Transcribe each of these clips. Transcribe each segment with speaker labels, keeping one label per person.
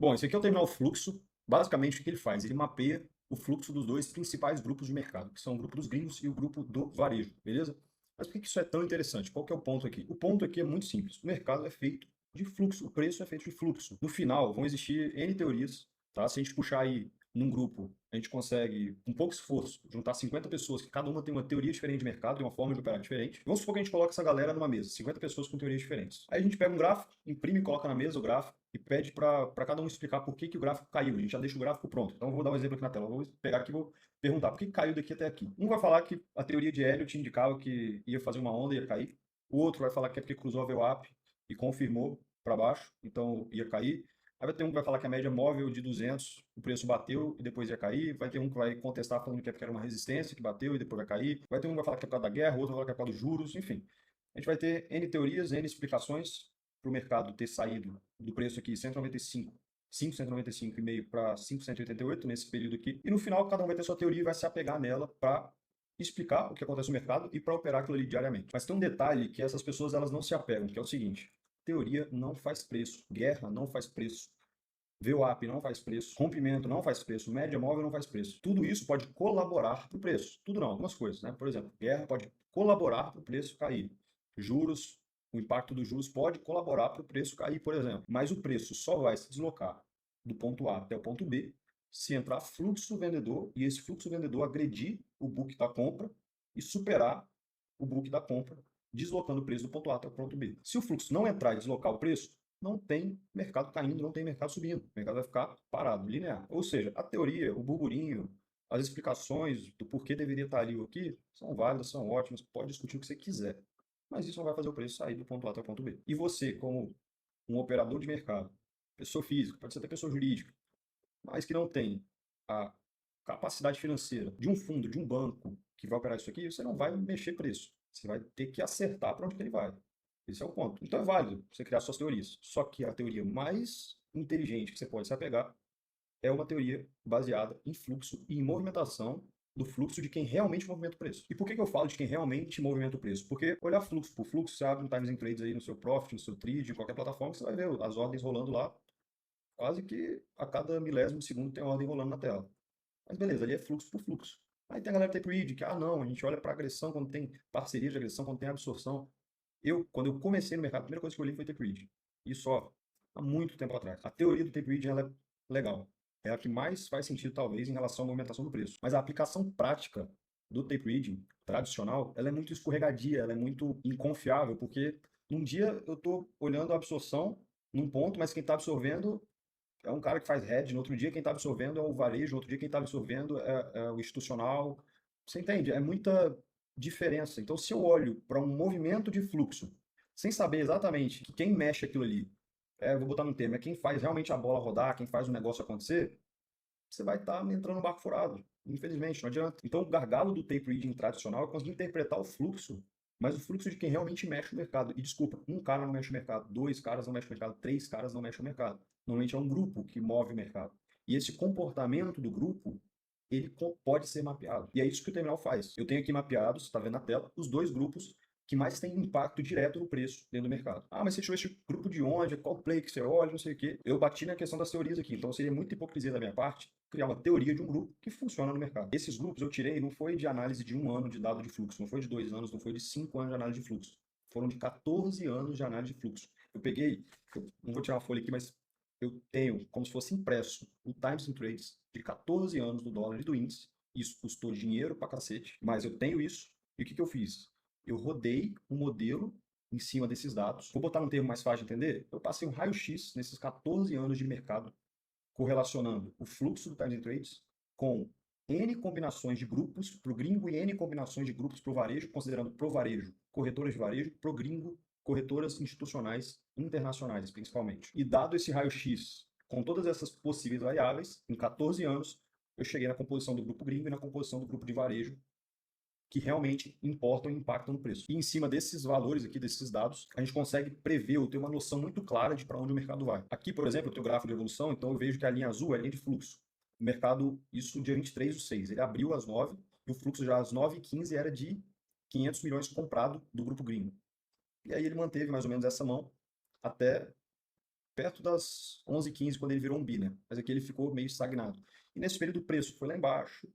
Speaker 1: Bom, esse aqui é o terminal fluxo. Basicamente, o que ele faz? Ele mapeia o fluxo dos dois principais grupos de mercado, que são o grupo dos gringos e o grupo do varejo, beleza? Mas por que isso é tão interessante? Qual que é o ponto aqui? O ponto aqui é muito simples. O mercado é feito de fluxo, o preço é feito de fluxo. No final, vão existir N teorias, tá? Se a gente puxar aí num grupo, a gente consegue, com pouco esforço, juntar 50 pessoas que cada uma tem uma teoria diferente de mercado, tem uma forma de operar diferente. Vamos supor que a gente coloca essa galera numa mesa, 50 pessoas com teorias diferentes. Aí a gente pega um gráfico, imprime e coloca na mesa o gráfico e pede para cada um explicar por que o gráfico caiu. A gente já deixa o gráfico pronto. Então eu vou dar um exemplo aqui na tela. Eu vou pegar aqui e vou perguntar por que caiu daqui até aqui. Um vai falar que a teoria de Elliott indicava que ia fazer uma onda e ia cair. O outro vai falar que é porque cruzou a VWAP e confirmou para baixo, então ia cair. Aí vai ter um que vai falar que a média móvel de 200, o preço bateu e depois ia cair. Vai ter um que vai contestar falando que é porque era uma resistência que bateu e depois vai cair. Vai ter um que vai falar que é por causa da guerra, outro vai falar que é por causa dos juros, enfim. A gente vai ter N teorias, N explicações para o mercado ter saído do preço aqui 195, 595,5 para 588 nesse período aqui. E no final, cada um vai ter sua teoria e vai se apegar nela para explicar o que acontece no mercado e para operar aquilo ali diariamente. Mas tem um detalhe que essas pessoas elas não se apegam, que é o seguinte: teoria não faz preço, guerra não faz preço, VWAP não faz preço, rompimento não faz preço, média móvel não faz preço. Tudo isso pode colaborar para o preço. Tudo não, algumas coisas, né? Por exemplo, guerra pode colaborar para o preço cair. Juros, o impacto dos juros pode colaborar para o preço cair, por exemplo. Mas o preço só vai se deslocar do ponto A até o ponto B se entrar fluxo vendedor e esse fluxo vendedor agredir o book da compra e superar o book da compra, deslocando o preço do ponto A até o ponto B. Se o fluxo não entrar e deslocar o preço, não tem mercado caindo, não tem mercado subindo. O mercado vai ficar parado, linear. Ou seja, a teoria, o burburinho, as explicações do porquê deveria estar ali ou aqui são válidas, são ótimas, pode discutir o que você quiser. Mas isso não vai fazer o preço sair do ponto A até o ponto B. E você, como um operador de mercado, pessoa física, pode ser até pessoa jurídica, mas que não tem a capacidade financeira de um fundo, de um banco que vai operar isso aqui, você não vai mexer preço. Você vai ter que acertar para onde que ele vai. Esse é o ponto. Então é válido você criar suas teorias. Só que a teoria mais inteligente que você pode se apegar é uma teoria baseada em fluxo e em movimentação do fluxo de quem realmente movimenta o preço. E por que eu falo de quem realmente movimenta o preço? Porque olhar fluxo por fluxo, você abre um Times and Trades aí no seu Profit, no seu Trade, em qualquer plataforma, você vai ver as ordens rolando lá. Quase que a cada milésimo de segundo tem uma ordem rolando na tela. Mas beleza, ali é fluxo por fluxo. Aí tem a galera take read, que, não, a gente olha para agressão quando tem parceria de agressão, quando tem absorção. Quando eu comecei no mercado, a primeira coisa que eu olhei foi take read. Isso, ó, há muito tempo atrás. A teoria do take read, ela é legal. É a que mais faz sentido, talvez, em relação à movimentação do preço. Mas a aplicação prática do tape reading tradicional, ela é muito escorregadia, ela é muito inconfiável, porque num dia eu estou olhando a absorção num ponto, mas quem está absorvendo é um cara que faz hedge, no outro dia quem está absorvendo é o varejo, no outro dia quem está absorvendo é o institucional. Você entende? É muita diferença. Então, se eu olho para um movimento de fluxo, sem saber exatamente que quem mexe aquilo ali, vou botar no termo, é quem faz realmente a bola rodar, quem faz o negócio acontecer, você vai estar entrando no barco furado. Infelizmente, não adianta. Então, o gargalo do tape reading tradicional é conseguir interpretar o fluxo, mas o fluxo de quem realmente mexe o mercado. E desculpa, um cara não mexe o mercado, dois caras não mexem o mercado, três caras não mexem o mercado. Normalmente é um grupo que move o mercado. E esse comportamento do grupo, ele pode ser mapeado. E é isso que o terminal faz. Eu tenho aqui mapeados, está vendo na tela, os dois grupos que mais têm impacto direto no preço dentro do mercado. Mas você tirou esse grupo de onde? Qual play que você olha? Não sei o quê. Eu bati na questão das teorias aqui, então seria muita hipocrisia da minha parte criar uma teoria de um grupo que funciona no mercado. Esses grupos eu tirei, não foi de análise de 1 ano de dado de fluxo, não foi de 2 anos, não foi de 5 anos de análise de fluxo. Foram de 14 anos de análise de fluxo. Eu não vou tirar uma folha aqui, mas eu tenho como se fosse impresso o Times and Trades de 14 anos do dólar e do índice. Isso custou dinheiro pra cacete, mas eu tenho isso. E o que eu fiz? Eu rodei um modelo em cima desses dados. Vou botar um termo mais fácil de entender. Eu passei um raio-x nesses 14 anos de mercado, correlacionando o fluxo do Times and Trades com N combinações de grupos para o gringo e N combinações de grupos para o varejo, considerando pro varejo corretoras de varejo, pro gringo corretoras institucionais internacionais, principalmente. E dado esse raio-x com todas essas possíveis variáveis, em 14 anos, eu cheguei na composição do grupo gringo e na composição do grupo de varejo que realmente importam e impactam no preço. E em cima desses valores aqui, desses dados, a gente consegue prever ou ter uma noção muito clara de para onde o mercado vai. Aqui, por exemplo, eu tenho o gráfico de evolução, então eu vejo que a linha azul é a linha de fluxo. O mercado, isso dia 23 do 6, ele abriu às 9 e o fluxo já às 9h15 era de 500 milhões comprado do grupo gringo. E aí ele manteve mais ou menos essa mão até perto das 11h15, quando ele virou um bi, né? Mas aqui ele ficou meio estagnado. E nesse período o preço foi lá embaixo,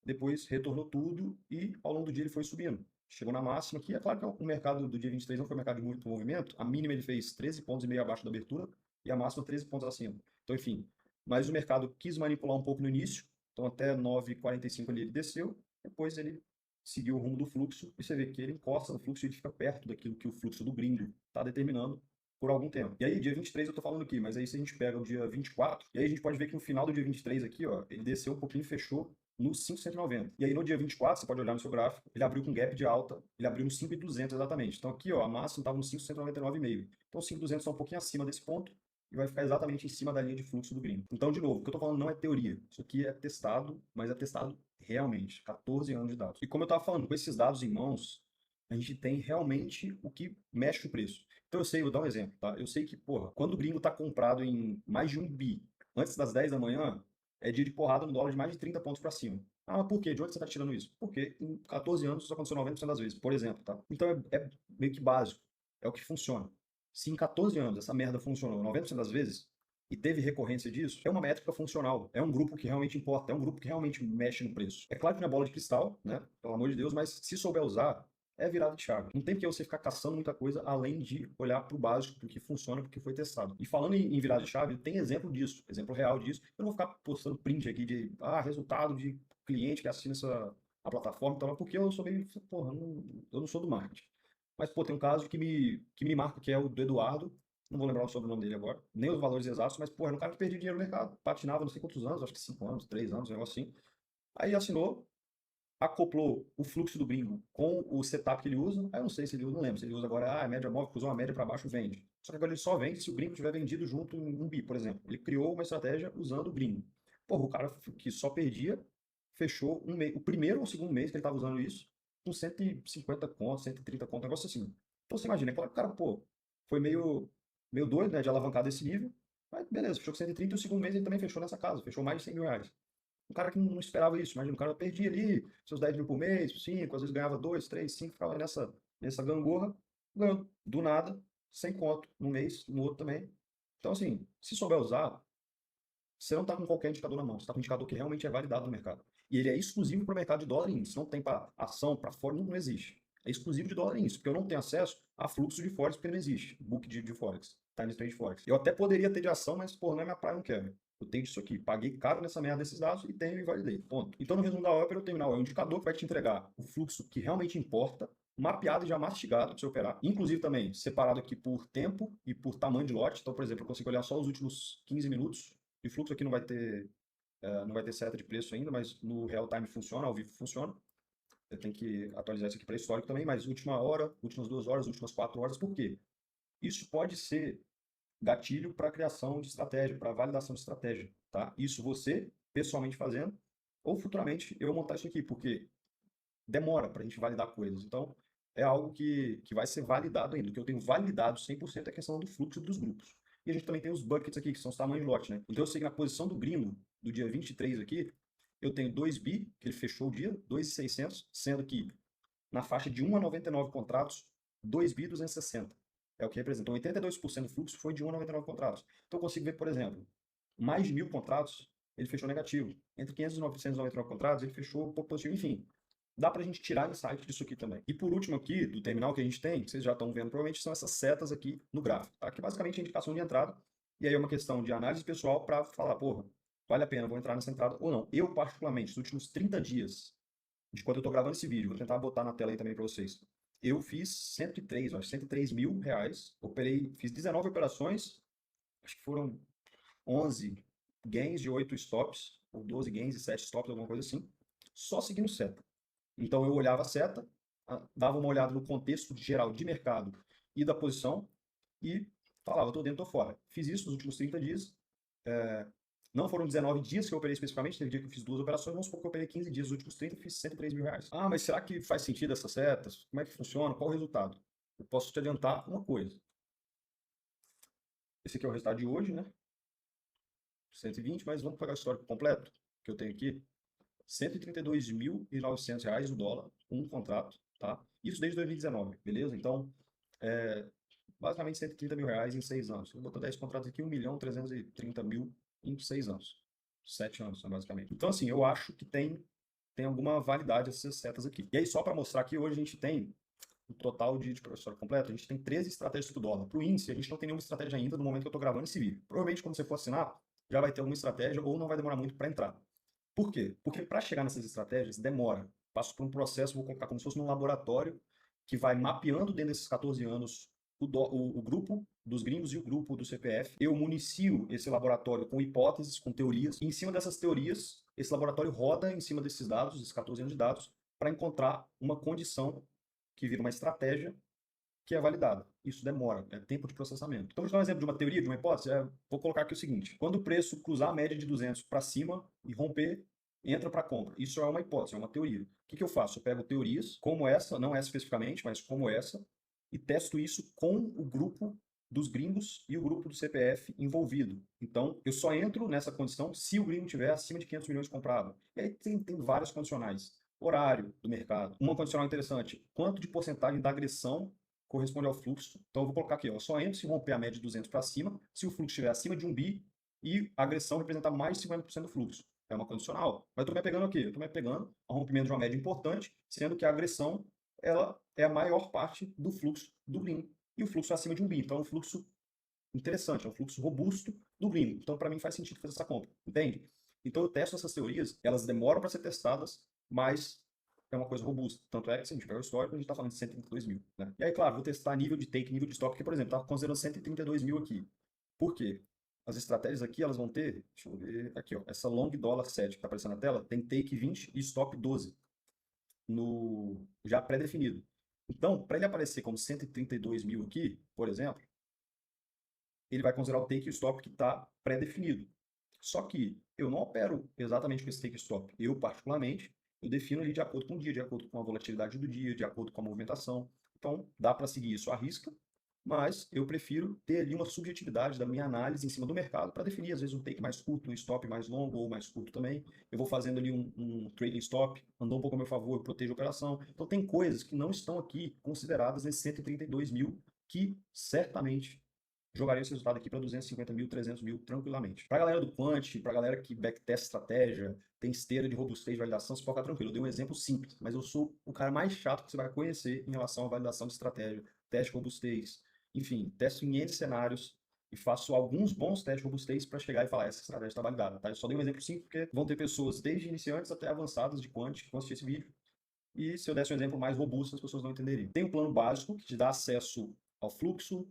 Speaker 1: depois retornou tudo e ao longo do dia ele foi subindo. Chegou na máxima, que é claro que o mercado do dia 23 não foi um mercado de muito movimento, a mínima ele fez 13 pontos e meio abaixo da abertura e a máxima 13 pontos acima. Então, enfim, mas o mercado quis manipular um pouco no início, então até 9h45 ali ele desceu, depois ele seguiu o rumo do fluxo e você vê que ele encosta no fluxo e ele fica perto daquilo que o fluxo do gringo está determinando por algum tempo. E aí, dia 23 eu tô falando aqui, mas aí se a gente pega o dia 24, e aí a gente pode ver que no final do dia 23 aqui, ó, ele desceu um pouquinho e fechou no 5,190. E aí no dia 24, você pode olhar no seu gráfico, ele abriu com gap de alta, ele abriu no 5,200 exatamente. Então aqui, ó, a máxima estava no 5,199,5. Então 5,200 está um pouquinho acima desse ponto e vai ficar exatamente em cima da linha de fluxo do gringo. Então, de novo, o que eu tô falando não é teoria. Isso aqui é testado, mas é testado realmente. 14 anos de dados. E como eu estava falando, com esses dados em mãos, a gente tem realmente o que mexe o preço. Então eu sei, vou dar um exemplo, tá? Eu sei que, porra, quando o gringo tá comprado em mais de 1 bi, antes das 10 da manhã, é dia de porrada no dólar de mais de 30 pontos para cima. Ah, mas por quê? De onde você está tirando isso? Porque em 14 anos isso aconteceu 90% das vezes, por exemplo, tá? Então é meio que básico, é o que funciona. Se em 14 anos essa merda funcionou 90% das vezes e teve recorrência disso, é uma métrica funcional, é um grupo que realmente importa, é um grupo que realmente mexe no preço. É claro que não é bola de cristal, né? Pelo amor de Deus, mas se souber usar, é virada de chave. Não tem que você ficar caçando muita coisa além de olhar para o básico, para o que funciona, para o que foi testado. E falando em virada de chave, tem exemplo disso, exemplo real disso. Eu não vou ficar postando print aqui de resultado de cliente que assina a plataforma, então, porque eu sou meio, porra, eu não sou do marketing. Mas, pô, tem um caso que me marca, que é o do Eduardo, não vou lembrar o sobrenome dele agora, nem os valores exatos, mas, pô, era um cara que perdia dinheiro no mercado, patinava não sei quantos anos, acho que 5 anos, 3 anos, um negócio assim. Aí assinou, acoplou o fluxo do gringo com o setup que ele usa. Aí eu não sei se ele usa, não lembro se ele usa agora, média móvel, usou uma média para baixo, vende. Só que agora ele só vende se o gringo tiver vendido junto em um bi, por exemplo. Ele criou uma estratégia usando o gringo. Porra, o cara que só perdia, fechou um mês, o primeiro ou o segundo mês que ele estava usando isso, com 150 contos, 130 contos, um negócio assim. Então você imagina, claro que o cara, pô, foi meio doido, né, de alavancar desse nível, mas beleza, fechou com 130 e o segundo mês ele também fechou nessa casa, fechou mais de 100 mil reais. Um cara que não esperava isso, imagina, o cara perdia ali seus 10 mil por mês, 5, às vezes ganhava 2, 3, 5, ficava nessa gangorra, ganhando, do nada, sem conto, num mês, no outro também. Então, assim, se souber usar, você não está com qualquer indicador na mão, você está com um indicador que realmente é validado no mercado. E ele é exclusivo para o mercado de dólar em índice, não tem para ação, para fora, não existe. É exclusivo de dólar em índice, porque eu não tenho acesso a fluxo de Forex, porque não existe book de Forex, time trade Forex. Eu até poderia ter de ação, mas, pô, não é minha praia, não quero. Eu tenho disso aqui, paguei caro nessa merda desses dados e tenho e validei, ponto. Então, no resumo da ópera, o terminal é um indicador que vai te entregar o fluxo que realmente importa, mapeado e já mastigado para você operar. Inclusive também separado aqui por tempo e por tamanho de lote. Então, por exemplo, eu consigo olhar só os últimos 15 minutos de fluxo. Aqui não vai ter seta de preço ainda, mas no real time funciona, ao vivo funciona. Eu tenho que atualizar isso aqui para histórico também, mas última hora, últimas 2 horas, últimas 4 horas, por quê? Isso pode ser gatilho para criação de estratégia, para validação de estratégia, tá? Isso você, pessoalmente fazendo, ou futuramente eu vou montar isso aqui, porque demora para a gente validar coisas. Então, é algo que vai ser validado ainda. O que eu tenho validado 100% é a questão do fluxo dos grupos. E a gente também tem os buckets aqui, que são os tamanhos de lote, né? Então, eu sei que na posição do gringo, do dia 23 aqui, eu tenho 2 bi, que ele fechou o dia, 2.600, sendo que na faixa de 1 a 99 contratos, 2 bi 260. É o que representa. Então, 82% do fluxo foi de 1 a 99 contratos. Então, eu consigo ver, por exemplo, mais de 1.000 contratos, ele fechou negativo. Entre 500 e 999 contratos, ele fechou um pouco positivo. Enfim, dá para a gente tirar insight disso aqui também. E por último aqui, do terminal que a gente tem, que vocês já estão vendo provavelmente, são essas setas aqui no gráfico, tá? Que basicamente é a indicação de entrada. E aí é uma questão de análise pessoal para falar, porra, vale a pena, vou entrar nessa entrada ou não. Eu, particularmente, nos últimos 30 dias, de quando eu estou gravando esse vídeo, vou tentar botar na tela aí também para vocês. Eu fiz 103, acho, 103 mil reais. Operei, fiz 19 operações, acho que foram 11 gains de 8 stops, ou 12 gains e 7 stops, alguma coisa assim, só seguindo seta. Então eu olhava a seta, dava uma olhada no contexto geral de mercado e da posição e falava, estou dentro, estou fora. Fiz isso nos últimos 30 dias. Não foram 19 dias que eu operei especificamente, teve dia que eu fiz 2 operações, vamos supor que eu operei 15 dias, os últimos 30 eu fiz 103 mil reais. Ah, mas será que faz sentido essas setas? Como é que funciona? Qual o resultado? Eu posso te adiantar uma coisa. Esse aqui é o resultado de hoje, né? 120, mas vamos pegar o histórico completo que eu tenho aqui. R$ 132.900 o dólar, um contrato, tá? Isso desde 2019, beleza? Então, basicamente 130 mil reais em 6 anos. Eu vou botar 10 contratos aqui, 1.330.000 em 6 anos. 7 anos, né, basicamente. Então, assim, eu acho que tem alguma validade essas setas aqui. E aí, só para mostrar que hoje a gente tem o total de professor completo, a gente tem 13 estratégias para o dólar. Para o índice, a gente não tem nenhuma estratégia ainda no momento que eu estou gravando esse vídeo. Provavelmente, quando você for assinar, já vai ter alguma estratégia ou não vai demorar muito para entrar. Por quê? Porque para chegar nessas estratégias, demora. Passo por um processo, vou colocar como se fosse num laboratório, que vai mapeando dentro desses 14 anos o grupo dos gringos e o grupo do CPF. Eu municio esse laboratório com hipóteses, com teorias, e em cima dessas teorias, esse laboratório roda em cima desses dados, esses 14 anos de dados, para encontrar uma condição que vira uma estratégia que é validada. Isso demora, é tempo de processamento. Então, vou dar um exemplo de uma teoria, de uma hipótese. Vou colocar aqui o seguinte: quando o preço cruzar a média de 200 para cima e romper, entra para compra. Isso é uma hipótese, é uma teoria. O que eu faço? Eu pego teorias como essa, não essa especificamente, mas como essa, e testo isso com o grupo dos gringos e o grupo do CPF envolvido. Então, eu só entro nessa condição se o gringo tiver acima de 500 milhões comprado. E aí tem vários condicionais. Horário do mercado. Uma condicional interessante: quanto de porcentagem da agressão corresponde ao fluxo. Então, eu vou colocar aqui, ó, só entro se romper a média de 200 para cima, se o fluxo estiver acima de 1 bi e a agressão representar mais de 50% do fluxo. É uma condicional. Mas eu estou me pegando aqui, eu estou me pegando ao rompimento de uma média importante, sendo que a agressão ela é a maior parte do fluxo do gringo. E o fluxo é acima de 1 bi. Então, é um fluxo interessante, é um fluxo robusto do gringo. Então, para mim, faz sentido fazer essa compra. Entende? Então, eu testo essas teorias, elas demoram para ser testadas, mas é uma coisa robusta. Tanto é que, se a gente pega o histórico, a gente está falando de 132 mil. Né? E aí, claro, vou testar nível de take, nível de stop, porque, por exemplo, estava considerando 132 mil aqui. Por quê? As estratégias aqui, elas vão ter, deixa eu ver, aqui, ó, essa long dollar 7 que está aparecendo na tela, tem take 20 e stop 12, já pré-definido. Então, para ele aparecer como 132 mil aqui, por exemplo, ele vai considerar o take e o stop que está pré-definido. Só que eu não opero exatamente com esse take e stop. Eu, particularmente, eu defino ali de acordo com o dia, de acordo com a volatilidade do dia, de acordo com a movimentação. Então, dá para seguir isso à risca, mas eu prefiro ter ali uma subjetividade da minha análise em cima do mercado para definir, às vezes, um take mais curto, um stop mais longo ou mais curto também. Eu vou fazendo ali um trading stop, andou um pouco a meu favor, eu protejo a operação. Então, tem coisas que não estão aqui consideradas nesses 132 mil que certamente jogaria esse resultado aqui para 250 mil, 300 mil tranquilamente. Para a galera do Quant, para a galera que backtesta estratégia, tem esteira de robustez, validação, você pode ficar tranquilo. Eu dei um exemplo simples, mas eu sou o cara mais chato que você vai conhecer em relação à validação de estratégia, teste de robustez. Enfim, testo em N cenários e faço alguns bons testes de robustez para chegar e falar: essa estratégia está validada. Tá? Eu só dei um exemplo simples porque vão ter pessoas desde iniciantes até avançadas de Quant que vão assistir esse vídeo. E se eu desse um exemplo mais robusto, as pessoas não entenderiam. Tem um plano básico que te dá acesso ao fluxo,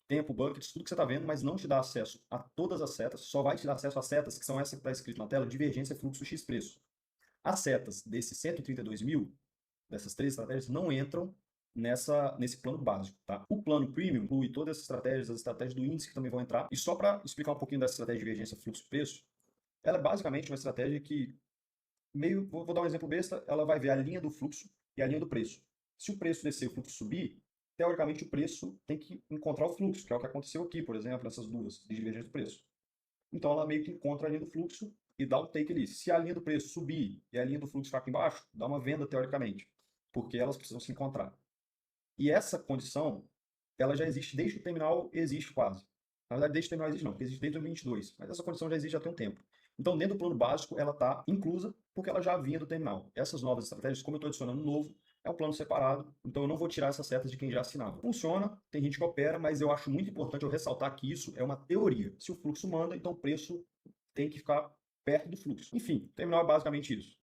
Speaker 1: tempo, buckets, tudo que você está vendo, mas não te dá acesso a todas as setas, só vai te dar acesso às setas que são essas que está escrito na tela: divergência, fluxo, x preço. As setas desses 132 mil, dessas três estratégias, não entram nesse plano básico. Tá? O plano premium inclui todas essas estratégias, as estratégias do índice que também vão entrar. E só para explicar um pouquinho dessa estratégia de divergência, fluxo, preço, ela é basicamente uma estratégia que, vou dar um exemplo besta, ela vai ver a linha do fluxo e a linha do preço. Se o preço descer e o fluxo subir, teoricamente o preço tem que encontrar o fluxo, que é o que aconteceu aqui, por exemplo, nessas duas, de divergência do preço. Então ela meio que encontra a linha do fluxo e dá o take ali. Se a linha do preço subir e a linha do fluxo ficar aqui embaixo, dá uma venda teoricamente, porque elas precisam se encontrar. E essa condição, ela já existe desde que o terminal existe quase. Na verdade, desde que o terminal existe não, porque existe desde 2022, mas essa condição já existe já tem um tempo. Então, dentro do plano básico, ela está inclusa porque ela já vinha do terminal. Essas novas estratégias, como eu estou adicionando novo, é um plano separado, então eu não vou tirar essas setas de quem já assinava. Funciona, tem gente que opera, mas eu acho muito importante eu ressaltar que isso é uma teoria. Se o fluxo manda, então o preço tem que ficar perto do fluxo. Enfim, o terminal é basicamente isso.